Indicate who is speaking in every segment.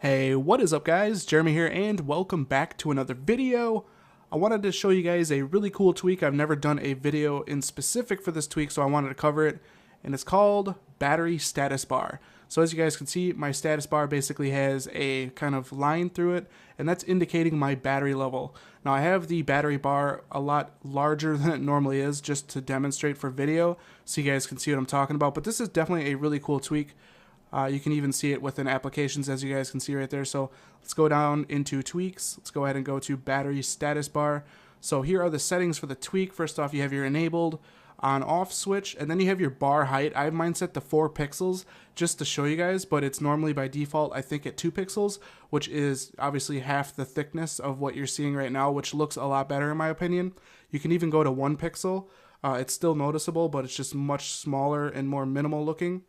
Speaker 1: Hey, what is up guys? Jeremy here and welcome back to another video. I wanted to show you guys a really cool tweak. I've never done a video in specific for this tweak, so I wanted to cover it, and it's called battery status bar. So as you guys can see, my status bar basically has a kind of line through it, and that's indicating my battery level. Now I have the battery bar a lot larger than it normally is just to demonstrate for video so you guys can see what I'm talking about, but this is definitely a really cool tweak. You can even see it within applications, as you guys can see right there. So let's go down into tweaks. Let's go ahead and go to battery status bar. So here are the settings for the tweak. First off, you have your enabled on off switch, and then you have your bar height. I have mine set to 4 pixels just to show you guys, but it's normally by default I think at 2 pixels, which is obviously half the thickness of what you're seeing right now, which looks a lot better in my opinion. You can even go to 1 pixel. It's still noticeable, but it's just much smaller and more minimal looking.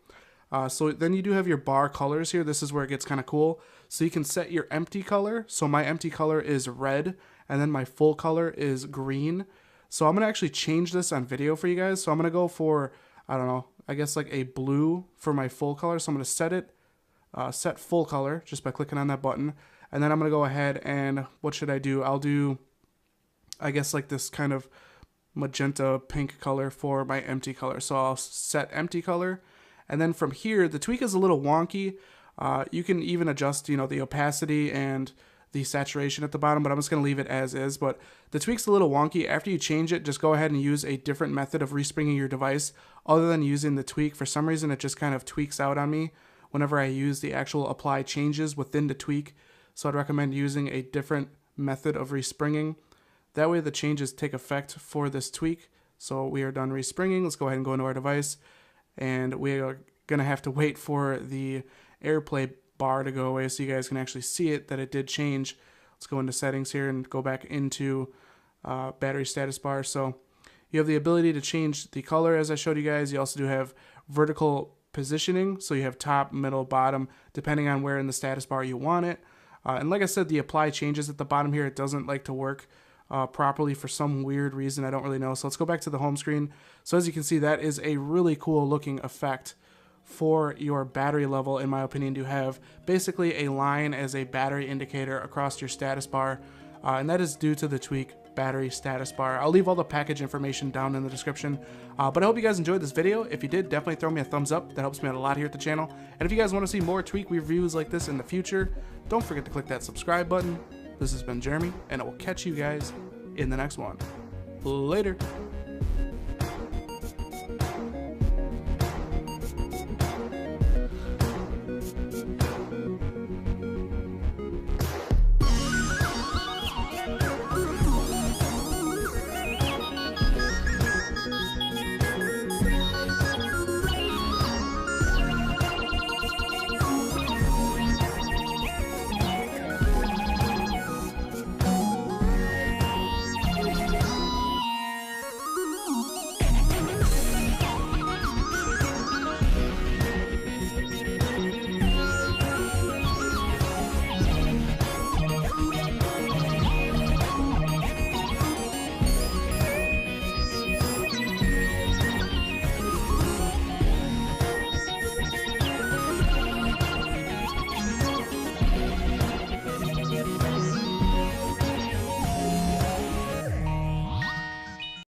Speaker 1: So then you do have your bar colors here. This is where it gets kind of cool. So you can set your empty color. So my empty color is red, and then my full color is green. So I'm going to actually change this on video for you guys. So I'm going to go for, I don't know, I guess like a blue for my full color. So I'm going to set it, set full color just by clicking on that button. And then I'm going to go ahead and what should I do? I'll do, I guess like this kind of magenta pink color for my empty color. So I'll set empty color. And then from here, the tweak is a little wonky. You can even adjust, the opacity and the saturation at the bottom, but I'm just going to leave it as is. But the tweak's a little wonky. After you change it, just go ahead and use a different method of respringing your device other than using the tweak. For some reason, it just kind of tweaks out on me whenever I use the actual apply changes within the tweak. So I'd recommend using a different method of respringing. That way the changes take effect for this tweak. So we are done respringing. Let's go ahead and go into our device. And we are going to have to wait for the AirPlay bar to go away so you guys can actually see it, that it did change. Let's go into settings here and go back into battery status bar. So you have the ability to change the color as I showed you guys. You also do have vertical positioning. So you have top, middle, bottom, depending on where in the status bar you want it. And like I said, the apply changes at the bottom here, it doesn't like to work properly for some weird reason. I don't really know. So let's go back to the home screen. So as you can see, that is a really cool looking effect for your battery level, in my opinion, to have basically a line as a battery indicator across your status bar. And that is due to the tweak battery status bar. I'll leave all the package information down in the description. But I hope you guys enjoyed this video. If you did, definitely throw me a thumbs up. That helps me out a lot here at the channel. And if you guys want to see more tweak reviews like this in the future, don't forget to click that subscribe button. This has been Jeremy, and I will catch you guys in the next one. Later.